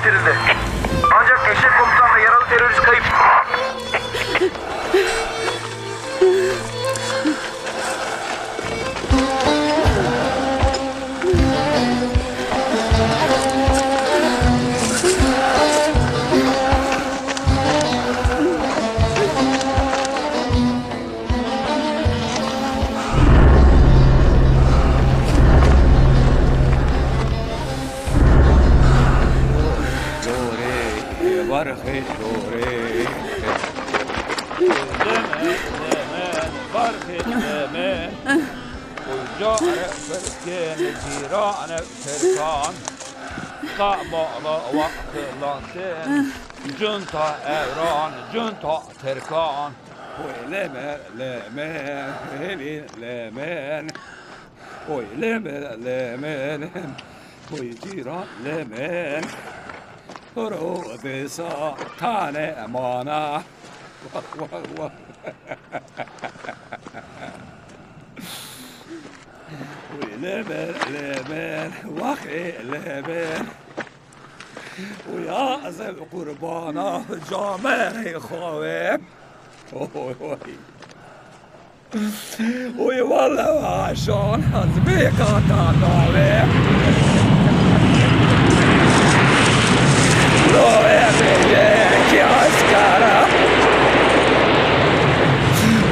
geçirildi. Ancak eşek komutan ve yaralı terörist kayıp. برخی دوره زمان برخی زمان وجار فرسكين جيران تركان قابل وقت لانتين جنتا ايران جنتا تركان ويلمان لمان لمان ويلمان لمان ويجيران لمان رو بسا تانه مانا ولبن لبن وخي لبن ويا زل قربانا جامعي خويب وي والله عشان حزبك تناوي لو يبيك عسكرة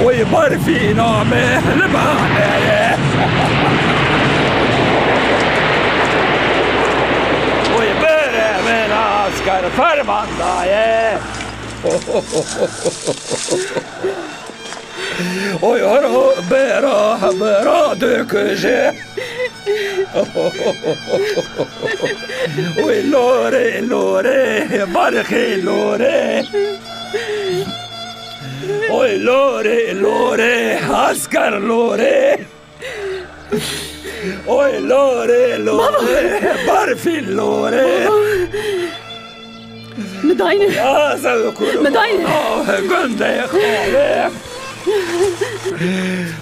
ويبر في نامه المعنى ويبر من عسكر فرماندايه ويهرو برا دكجه وي لوري لوري برخي لوري وي لوري لوري عسكر لوري وي لوري لوري برفي لوري مداينة يا زلكور مداينة قندي خالف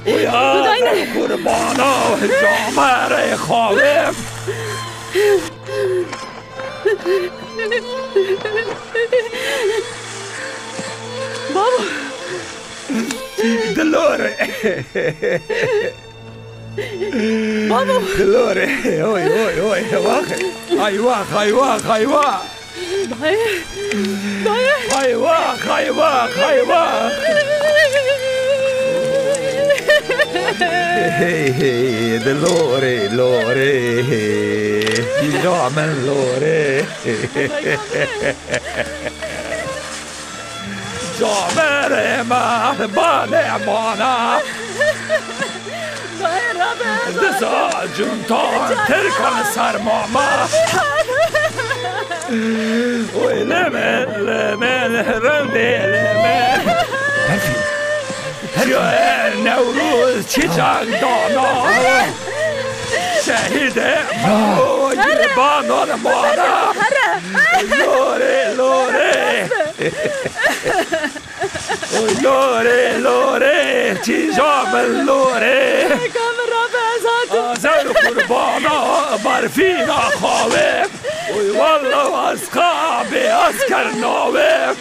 ويا زلكور بانا جامري خالف بابا دلوري بابا دلوري اوي اوي اوي واخي ايواخ ايواخ ايواخ ايواخ ايواخ ايواخ هي دلوري لوري جامن لوري جامن ما بانه مانا دسا جنتان ترکن سرماما وی لمن رنده لمن جوه نوروز چیچک دانا شهید موی بانان مانا لوره لوره لوره لوره چیجام لوره زر قربانا برفینا خواهیم وی والله از خواب اسکر ناویم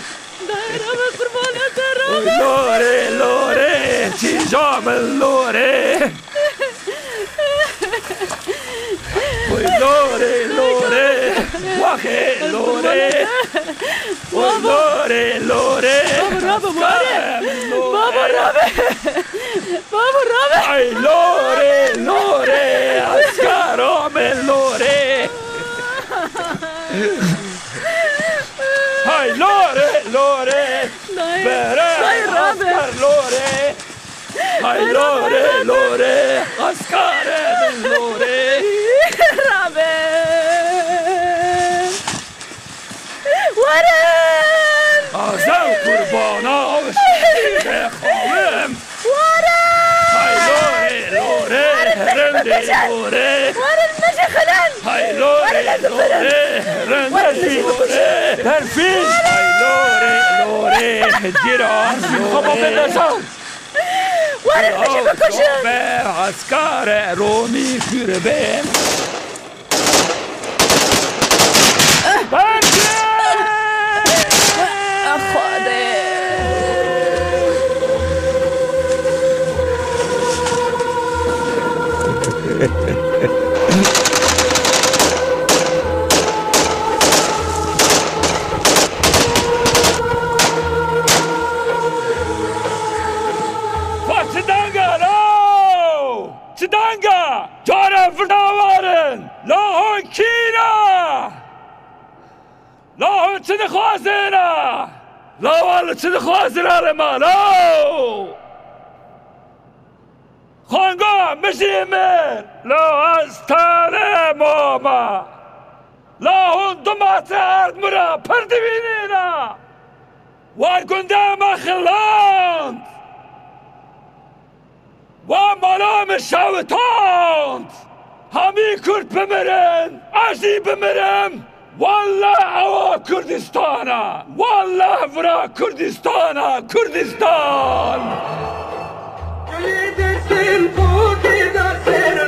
لوره لوره چیجام لوره وی لوره لوره وخی لوره وی لوره لوره بابا رابع ای لوره لوره اسکرام لوره ای لوره لوره بره اسکر لوره ای لوره لوره اسکر لوره رابع ورن آزم قربانا و شیده خواهم ای لوره لوره رنده لوره ورن مجي خلال ای لوره لوره رنده لوره ترفیز ای لوره لوره جیران لوره ورن مجي بكشن به عسکر رومی کربه برگه جانم فرداوارن لاهون کینا لاهون چه دخوازینا لاوال چه دخوازینا لما لاو خانگاه مشیمن لا از تانه ماما لاهون دمات ارد مرا پردوینینا وان گندام خلاند وان مالام شاوتاند همی کرد بمرن عزی بمرم والله اوا کردستانا والله ورا کردستانا کردستان Gülü dersin, bu gidersin